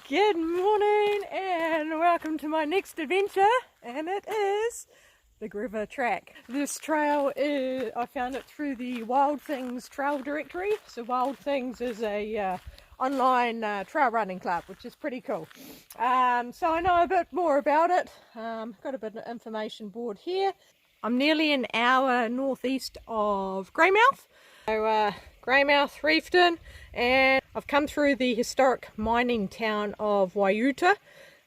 Good morning and welcome to my next adventure, and it is Big River Track. This trail is, I found it through the Wild Things trail directory. So Wild Things is a online trail running club, which is pretty cool. So I know a bit more about it. Got a bit of information board here. I'm nearly an hour northeast of Greymouth. So Greymouth, Reefton, and I've come through the historic mining town of Waiuta,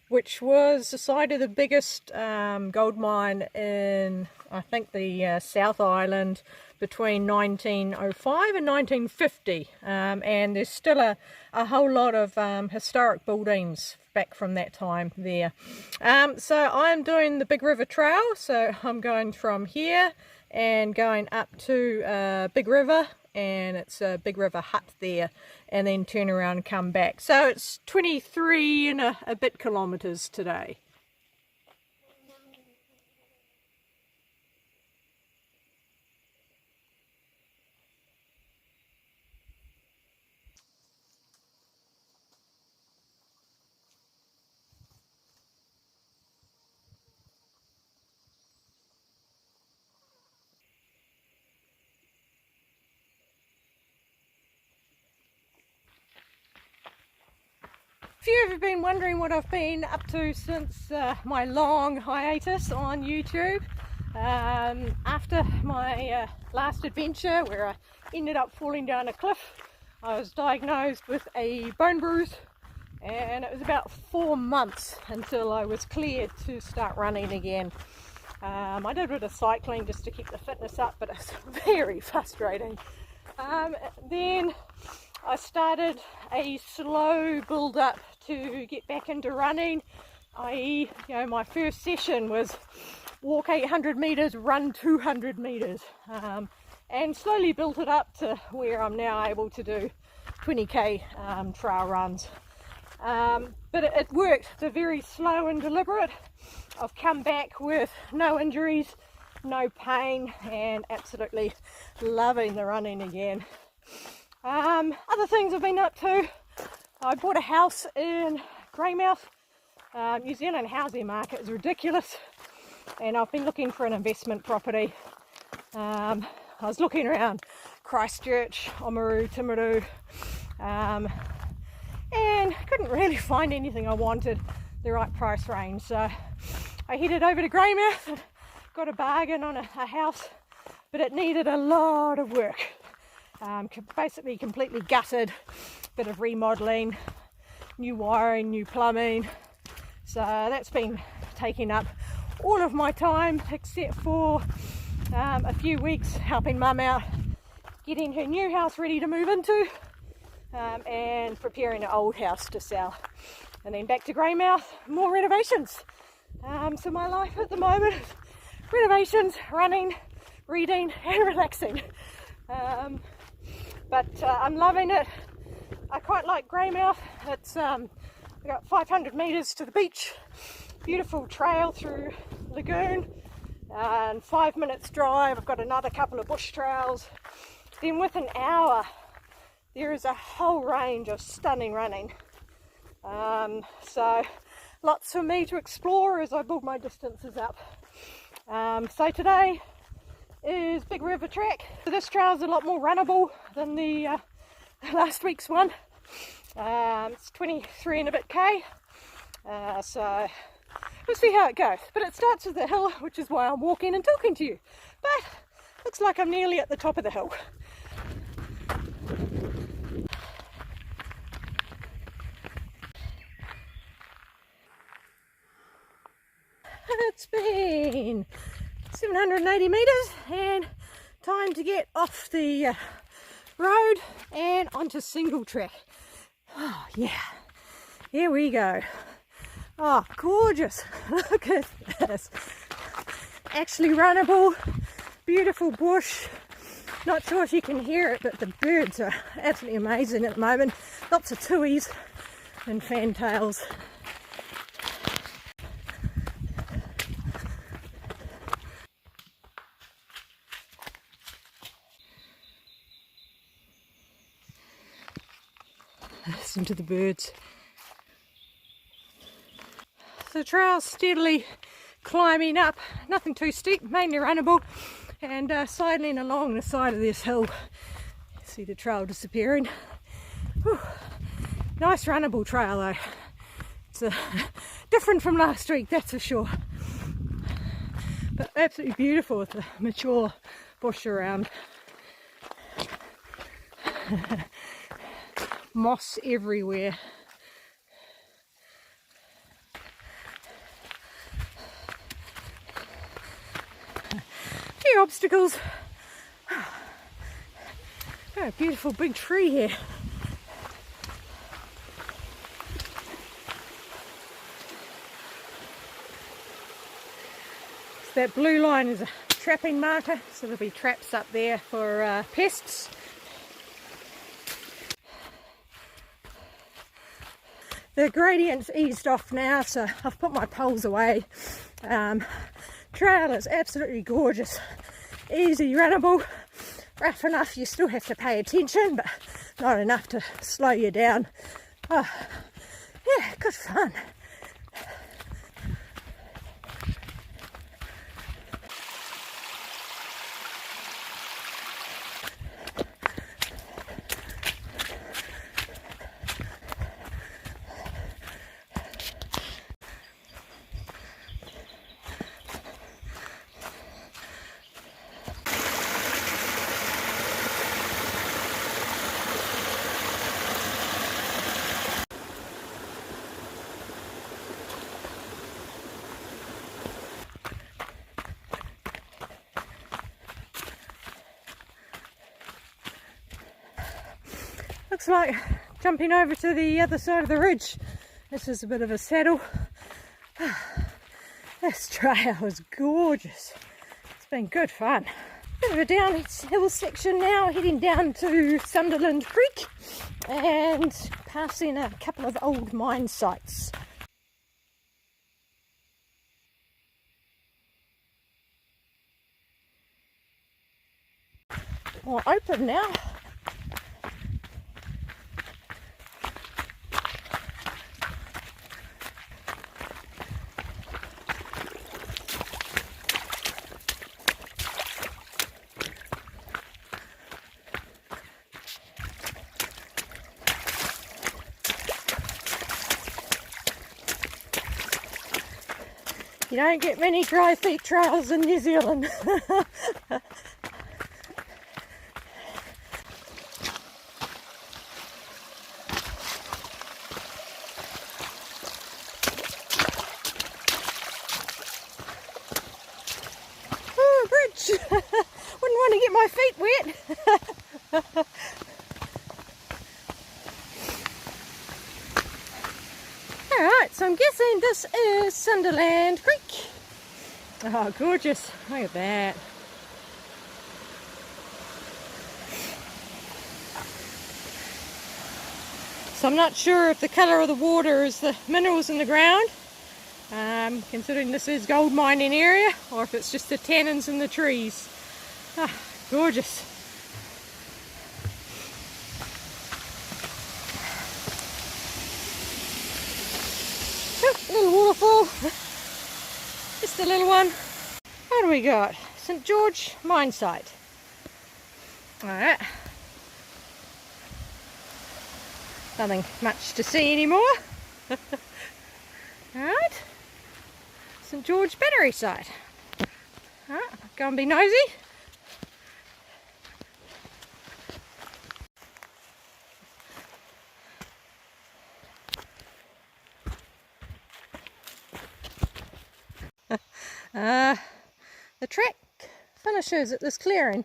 which was the site of the biggest gold mine in, I think, the South Island between 1905 and 1950. And there's still a whole lot of historic buildings back from that time there. So I'm doing the Big River Trail, so I'm going from here and going up to Big River, and it's a Big River hut there, and then turn around and come back. So it's 23 and a bit kilometres today. If you've ever been wondering what I've been up to since my long hiatus on YouTube, after my last adventure where I ended up falling down a cliff, I was diagnosed with a bone bruise, and it was about 4 months until I was cleared to start running again. I did a bit of cycling just to keep the fitness up, but it's very frustrating. Then I started a slow build up to get back into running, i.e., my first session was walk 800 metres, run 200 metres, and slowly built it up to where I'm now able to do 20k trail runs. But it worked. They're very slow and deliberate. I've come back with no injuries, no pain, and absolutely loving the running again. Other things I've been up to, I bought a house in Greymouth. New Zealand housing market is ridiculous, and I've been looking for an investment property. I was looking around Christchurch, Oamaru, Timaru, and couldn't really find anything I wanted, the right price range. So I headed over to Greymouth and got a bargain on a house, but it needed a lot of work. Basically completely gutted, bit of remodelling, new wiring, new plumbing. So that's been taking up all of my time, except for a few weeks helping Mum out getting her new house ready to move into, and preparing an old house to sell. And then back to Greymouth, more renovations. So my life at the moment is renovations, running, reading and relaxing. But I'm loving it. I quite like Greymouth. It's we got 500 metres to the beach, beautiful trail through lagoon, and 5 minutes drive. I've got another couple of bush trails. Then with an hour there is a whole range of stunning running. So lots for me to explore as I build my distances up. So today is Big River Track. This trail is a lot more runnable than the last week's one. It's 23 and a bit k, so we'll see how it goes. But it starts with the hill, which is why I'm walking and talking to you. But looks like I'm nearly at the top of the hill. It's been 780 metres and time to get off the road and onto single track. Oh yeah, here we go. Oh, gorgeous. Look at this. Actually runnable, beautiful bush. Not sure if you can hear it, but the birds are absolutely amazing at the moment. Lots of tuis and fantails. Listen to the birds. So the trail's steadily climbing up, nothing too steep, mainly runnable, and sidling along the side of this hill. See the trail disappearing. Whew. Nice runnable trail though. It's different from last week, that's for sure. But absolutely beautiful with the mature bush around. Moss everywhere. Few obstacles. Oh, a beautiful big tree here. So that blue line is a trapping marker, so there'll be traps up there for pests. The gradient's eased off now, so I've put my poles away. Trail is absolutely gorgeous, easy runnable, rough enough you still have to pay attention, but not enough to slow you down. Oh, yeah, good fun. Looks like jumping over to the other side of the ridge. This is a bit of a saddle. This trail is gorgeous. It's been good fun. Bit of a downhill section now, heading down to Sunderland Creek and passing a couple of old mine sites. More open now. You don't get many dry feet trails in New Zealand. Oh, bridge! Wouldn't want to get my feet wet. Alright, so I'm guessing this is Sunderland Creek. Oh, gorgeous. Look at that. So I'm not sure if the colour of the water is the minerals in the ground, considering this is gold mining area, or if it's just the tannins in the trees. Ah, gorgeous. Little waterfall, just a little one. What do we got? St George mine site. Alright, nothing much to see anymore. Alright, St George battery site. Alright, go and be nosy. The track finishes at this clearing,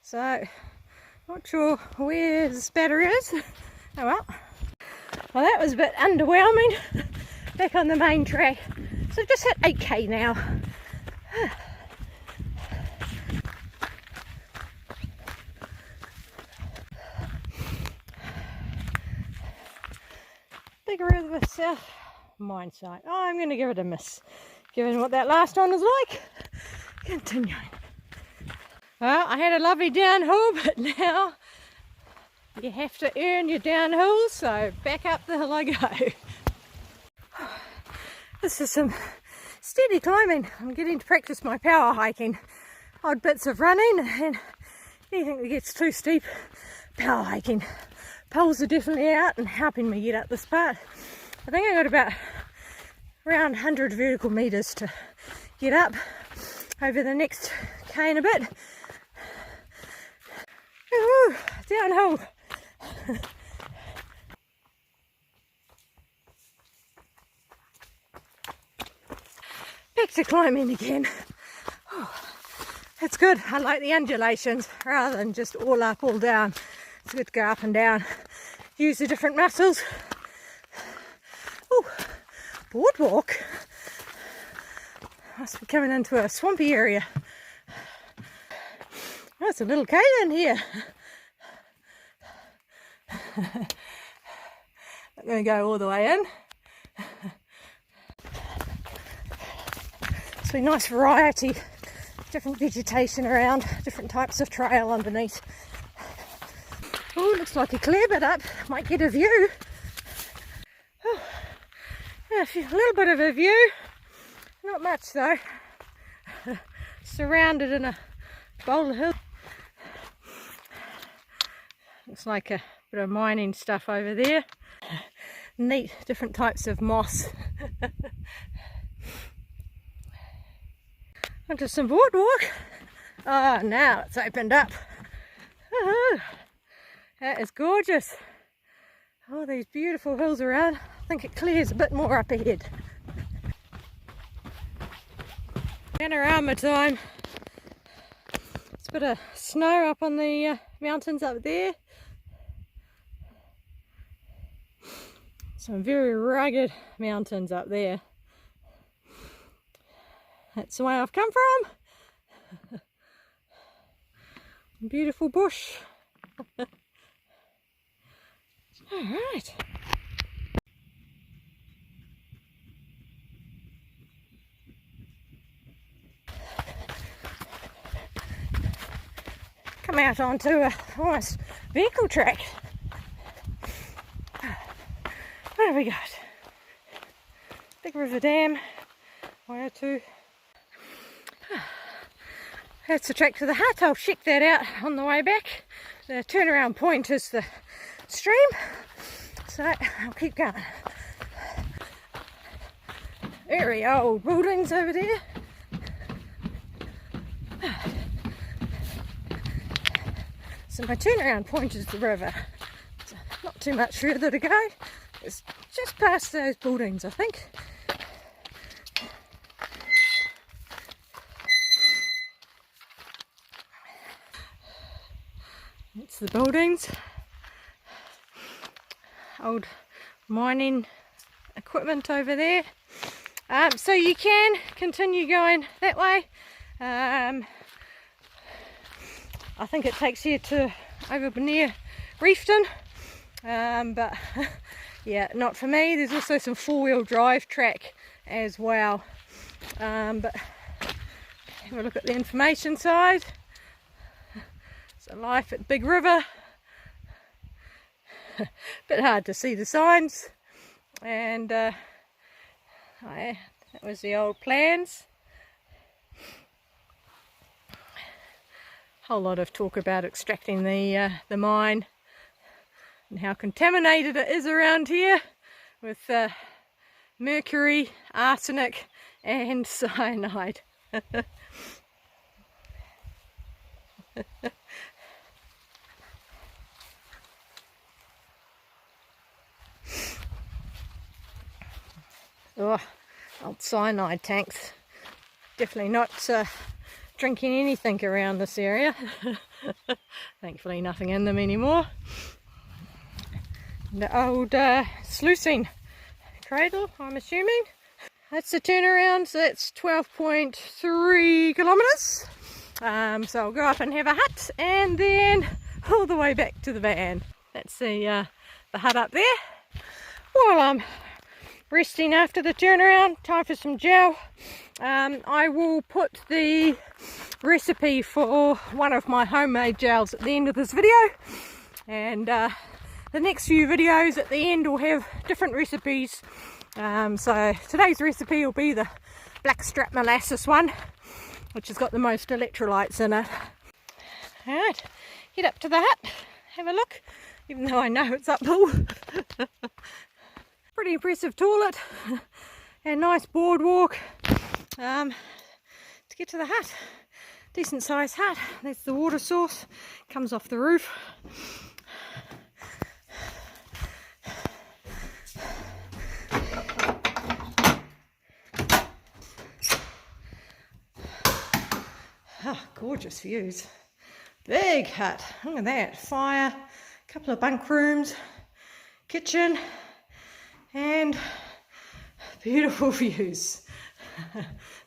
so not sure where this battery is. Oh well. Well, that was a bit underwhelming. Back on the main track, so I've just hit 8k now. Big River South mine site. Oh, I'm going to give it a miss, given what that last one was like. Continuing. Well, I had a lovely downhill, but now you have to earn your downhill, so back up the hill I go. This is some steady climbing. I'm getting to practice my power hiking. Odd bits of running and anything that gets too steep, power hiking. Poles are definitely out and helping me get up this part. I think I got about around 100 vertical metres to get up over the next K and a bit. Ooh, downhill. Back to climbing again. Oh, it's good. I like the undulations rather than just all up, all down. It's good to go up and down. Use the different muscles. Oh, boardwalk. Must be coming into a swampy area. Oh, it's a little cave in here. Not going to go all the way in. It's a nice variety, different vegetation around, different types of trail underneath. Oh, looks like a clear bit up. Might get a view. Oh, yeah, a little bit of a view. Not much though. Surrounded in a boulder hill. Looks like a bit of mining stuff over there. Neat, different types of moss. Onto some boardwalk. Oh, now it's opened up. Oh, that is gorgeous. Oh, these beautiful hills around. I think it clears a bit more up ahead. Panorama time. It's a bit of snow up on the mountains up there. Some very rugged mountains up there. That's the way I've come from. Beautiful bush. Alright. Come out onto a almost vehicle track. What have we got? Big River Dam, Waiuta. That's the track to the hut. I'll check that out on the way back. The turnaround point is the stream, so I'll keep going. Very old buildings over there. So my turnaround point is the river. So not too much further to go. It's just past those buildings, I think. It's the buildings. Old mining equipment over there. So you can continue going that way. I think it takes you to over near Reefton, but yeah, not for me. There's also some four-wheel drive track as well, but have a look at the information side. So life at Big River. Bit hard to see the signs, and that was the old plans. Whole lot of talk about extracting the mine and how contaminated it is around here with mercury, arsenic and cyanide. Oh, old cyanide tanks. Definitely not drinking anything around this area. Thankfully nothing in them anymore. The old sluicing cradle, I'm assuming. That's the turnaround, so that's 12.3 kilometres. So I'll go up and have a hut and then all the way back to the van. That's the hut up there. While I'm resting after the turnaround, time for some gel. I will put the recipe for one of my homemade gels at the end of this video, and the next few videos at the end will have different recipes So today's recipe will be the blackstrap molasses one, which has got the most electrolytes in it. Alright, head up to the hut, have a look, even though I know it's uphill. Pretty impressive toilet and nice boardwalk to get to the hut. Decent sized hut. That's the water source, comes off the roof. Oh, gorgeous views. Big hut, look at that. Fire, a couple of bunk rooms, kitchen, and beautiful views.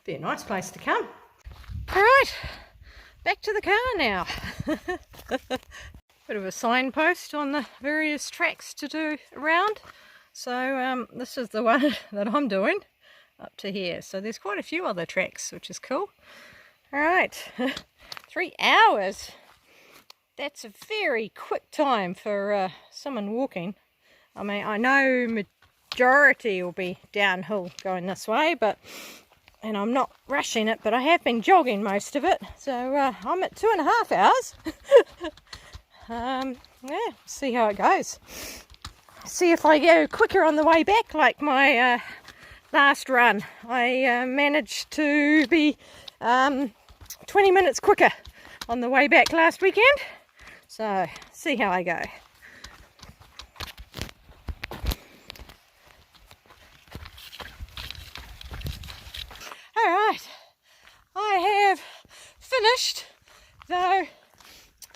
Be a nice place to come. Alright, back to the car now. Bit of a signpost on the various tracks to do around. So this is the one that I'm doing up to here. So there's quite a few other tracks, which is cool. Alright, 3 hours. That's a very quick time for someone walking. I mean, I know majority will be downhill going this way, and I'm not rushing it, but I have been jogging most of it. So I'm at 2.5 hours. Yeah, see how it goes. See if I go quicker on the way back like my last run. I managed to be 20 minutes quicker on the way back last weekend. So, see how I go. Alright, I have finished, though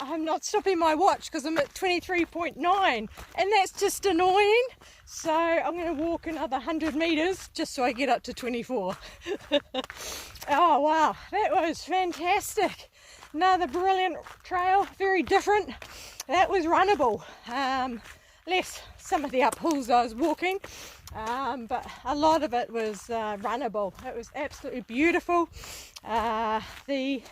I'm not stopping my watch because I'm at 23.9, and that's just annoying. So I'm going to walk another 100 metres just so I get up to 24. Oh wow, that was fantastic. Another brilliant trail, very different. That was runnable. Less some of the uphills I was walking, but a lot of it was runnable. It was absolutely beautiful. The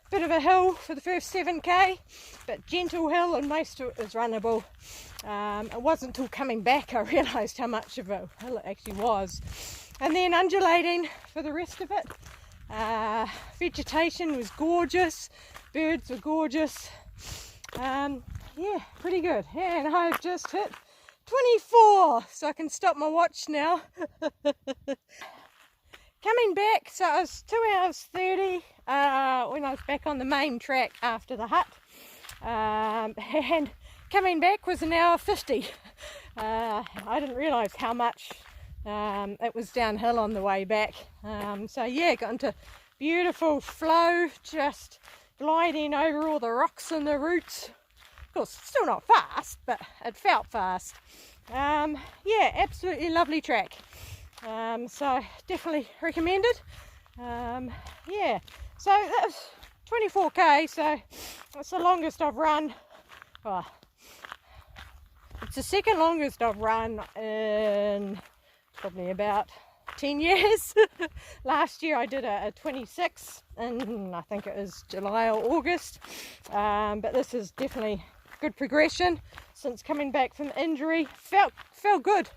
bit of a hill for the first 7k, but gentle hill, and most of it was runnable. It wasn't until coming back I realised how much of a hill it actually was. And then undulating for the rest of it. Vegetation was gorgeous, birds were gorgeous. Yeah, pretty good. And I've just hit 24, so I can stop my watch now. Coming back, so it was 2 hours 30 when I was back on the main track after the hut. And coming back was 1 hour 50. I didn't realise how much it was downhill on the way back. So yeah, got into beautiful flow, just gliding over all the rocks and the roots. Of course, still not fast, but it felt fast. Yeah, absolutely lovely track. So definitely recommended. Yeah, so that was 24k, so it's the longest I've run. Oh, it's the second longest I've run in probably about 10 years. Last year I did a 26 and I think it was July or August, but this is definitely good progression since coming back from injury. Felt good.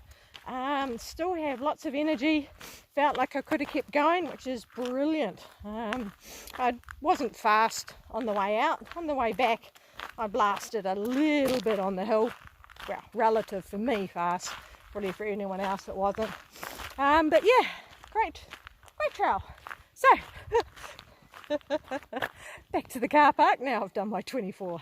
Still have lots of energy. Felt like I could have kept going, which is brilliant. I wasn't fast on the way out. On the way back I blasted a little bit on the hill. Well, relative for me fast, probably for anyone else it wasn't. But yeah, great trail. So back to the car park now. I've done my 24.